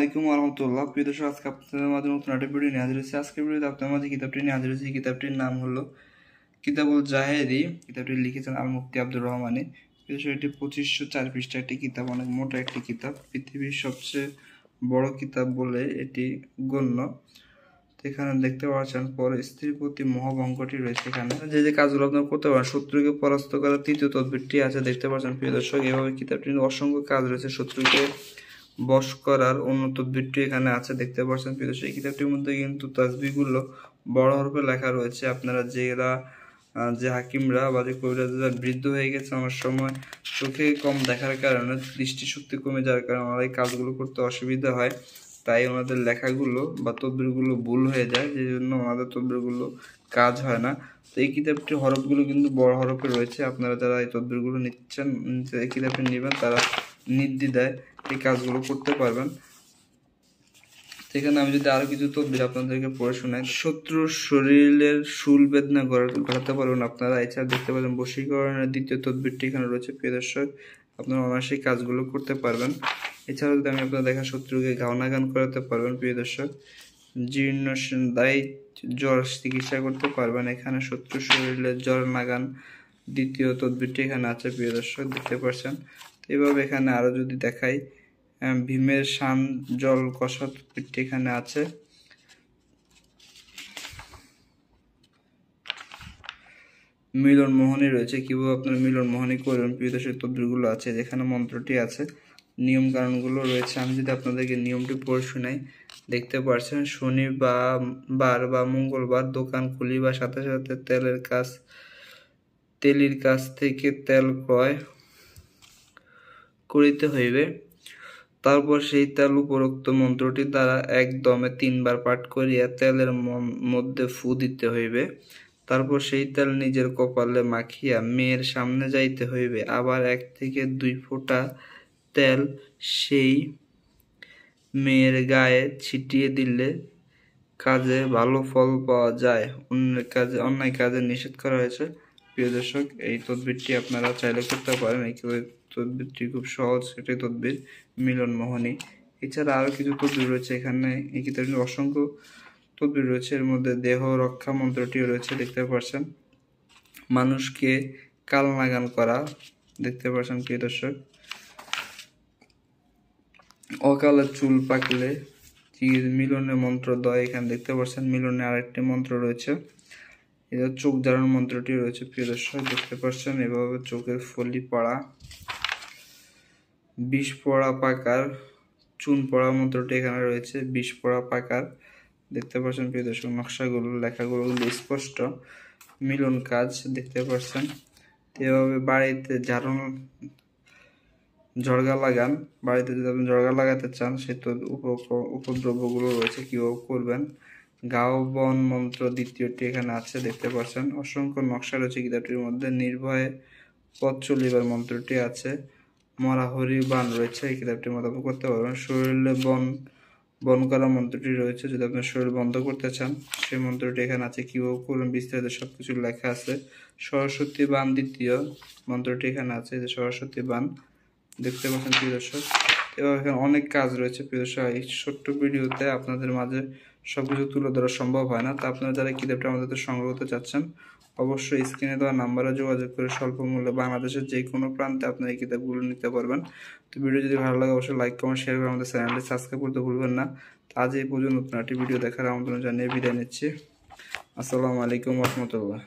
আলাইকুম রহমতুল্লাহ। প্রিয় দর্শক, আজকে আপনাদের মাঝে নতুন একটা ভিডিও নিয়ে হাজির হয়েছে। আজকের ভিডিওতে আপনাদের মাঝে কিতাবটি নিয়ে হাজির হয়েছে। কিতাবটির নাম হলো কিতাবুল জাহেরি। কিতাবটি লিখেছেন আল মুফতি আব্দুর রহমানী। প্রিয় দর্শক, এটি 2504 পৃষ্ঠা একটি কিতাব, অনেক মোটা একটি কিতাব, পৃথিবীর সবচেয়ে বড় কিতাব বলে এটি গণ্য। এখানে দেখতে পাচ্ছেন স্ত্রীর প্রতি মোহভঙ্গটি রয়েছে। এখানে যে কাজগুলো আপনারা করতে পারেন, শত্রুকে পরাস্ত করার তৃতীয় তদবিরটি আছে, দেখতে পাচ্ছেন প্রিয় দর্শক। এভাবে কিতাবটির অসংখ্য কাজ রয়েছে। শত্রুকে বশ করার অন্য তদবিরটি এখানে আছে, দেখতে পাচ্ছেন প্রিয় দর্শক। এই কিতাবটির মধ্যে কিন্তু তাসবিহগুলো বড় হরফে লেখা রয়েছে। আপনারা যে হাকিমরা বা যে কবিরাজরা বৃদ্ধ হয়ে গেছে, অনেক সময় চোখে কম দেখার কারণে, দৃষ্টিশক্তি কমে যাওয়ার কারণে ওনারা এই কাজগুলো করতে অসুবিধা হয়, তাই ওনাদের লেখাগুলো বা তদবিরগুলো ভুল হয়ে যায়, যে জন্য ওনাদের তদবিরগুলো কাজ হয় না। তো এই কিতাবটির হরফগুলো কিন্তু বড় হরফে রয়েছে। আপনারা যারা এই তদবিরগুলো নিচ্ছেন, এই কিতাবটি নেবেন, তারা নির্দ্বিধায় এই কাজগুলো করতে পারবেন। সেখানে আমি যদি আরো কিছু তদবির আপনাদেরকে পড়ে শোনাই। শত্রুর শরীরের শুল বেদনা ঘটাতে পারবেন আপনারা। এছাড়া দেখতে পাবেন বশীকরণের দ্বিতীয় তদবিরটি এখানে রয়েছে প্রিয় দর্শক। আপনারা অনায়াসেই কাজগুলো করতে পারবেন। এছাড়াও যদি আমি আপনাদের দেখা, শত্রুকে ঘাওনাগান করাতে পারবেন প্রিয় দর্শক। জীর্ণ দায়ী জ্বর চিকিৎসা করতে পারবেন। এখানে শত্রুর শরীরে জ্বর নাগান দ্বিতীয় তদবিরটি এখানে আছে প্রিয় দর্শক, দেখতে পাচ্ছেন। এভাবে এখানে আরো যদি দেখাই, ভীমের শান জল কষা তদবিরটি এখানে আছে। মিলন মোহনী রয়েছে, কিভাবে আপনারা মিলন মোহনী করবেন প্রিয় দর্শক, তদবিরগুলো আছে। যেখানে মন্ত্রটি আছে, নিয়ম কানুনগুলো রয়েছে। আমি যদি আপনাদেরকে নিয়মটি পড়ে শোনাই, দেখতে পাচ্ছেন। শনিবার বা মঙ্গলবার দোকান খুলিবার সাথে সাথে তেলির কাছ থেকে তেল ক্রয় করিতে হইবে। তারপর সেই তেল উপরোক্ত মন্ত্রটি দ্বারা একদমে 3 বার পাঠ করিয়া তেলের মধ্যে ফু দিতে হইবে। তারপর সেই তেল নিজের কপালে মাখিয়া মেয়ের সামনে যাইতে হইবে। আবার 1 থেকে 2 ফোঁটা তেল সেই মেয়ের গায়ে ছিটিয়ে দিলে কাজে ভালো ফল পাওয়া যায়। অন্যায় কাজে নিষেধ করা হয়েছে প্রিয় দর্শক। এই তদবিরটি আপনারা চাইলে করতে পারেন। এই তদবিরটি খুব সহজ একটি তদবির, মিলন মোহনী। এছাড়া আরো কিছু তদবির রয়েছে এখানে। এই কিতাবের অসংখ্য তদবির রয়েছে। এর মধ্যে দেহ রক্ষা মন্ত্রটিও রয়েছে, দেখতে পাচ্ছেন। মানুষকে কাল নাগান করা, দেখতে পাচ্ছেন প্রিয় দর্শক। অকালে চুল পাকলে মিলনের মন্ত্র দয়, এখানে দেখতে পাচ্ছেন। মিলনে আরেকটি মন্ত্র রয়েছে, এটা চোখ জ্বালানোর মন্ত্রটি রয়েছে প্রিয় দর্শক, দেখতে পাচ্ছেন। এভাবে চোখের ফলি পড়া, বিষ পড়া পাকার, চুন পড়া মন্ত্রটি এখানে রয়েছে, বিষ পড়া পাকার, দেখতে পাচ্ছেন প্রিয় দর্শক। নকশাগুলো, লেখাগুলো স্পষ্ট। মিলন কাজ, দেখতে পাচ্ছেন। এভাবে বাড়িতে জর্গা লাগান। বাড়িতে যদি আপনি জর্গা লাগাতে চান, সে তো উপদ্রবগুলো রয়েছে, কিভাবে করবেন। গাও বন মন্ত্র দ্বিতীয়টি এখানে আছে, দেখতে পাচ্ছেন। অসংখ্য নকশা রয়েছে কিতাবটির মধ্যে। নির্ভয়ে পথ চলিবার মন্ত্রটি আছে। মরা হরি বান রয়েছে, এই কিতাবটির মধ্যে আপনি করতে পারবেন। শরীরে বন করা মন্ত্রটি রয়েছে, যদি আপনার শরীর বন্ধ করতে চান, সেই মন্ত্রটি এখানে আছে, কিভাবে করবেন বিস্তারিত সবকিছু লেখা আছে। সরস্বতী বান দ্বিতীয় মন্ত্রটি এখানে আছে, যে সরস্বতী বান, দেখতে পাচ্ছেন প্রিয় দর্শক। এবং এখানে অনেক কাজ রয়েছে প্রিয় দর্শক। এই ছোট্ট ভিডিওতে আপনাদের মাঝে সবকিছু তুলে ধরা সম্ভব হয় না। তা আপনারা যারা কিতাবটা আমাদের সংগ্রহ করতে চাচ্ছেন, অবশ্যই স্ক্রিনে দেওয়া নাম্বারে যোগাযোগ করে স্বল্প মূল্যে বাংলাদেশের যে কোনো প্রান্তে আপনারা এই কিতাবগুলো নিতে পারবেন। তো ভিডিও যদি ভালো লাগে অবশ্যই লাইক, কমেন্ট, শেয়ার করে আমাদের চ্যানেলটি সাবস্ক্রাইব করতে ভুলবেন না। আজ এই পর্যন্ত নতুন একটি ভিডিও দেখার আমন্ত্রণ জানিয়ে বিদায় নিচ্ছি। আসসালামু আলাইকুম রহমতুল্লাহ।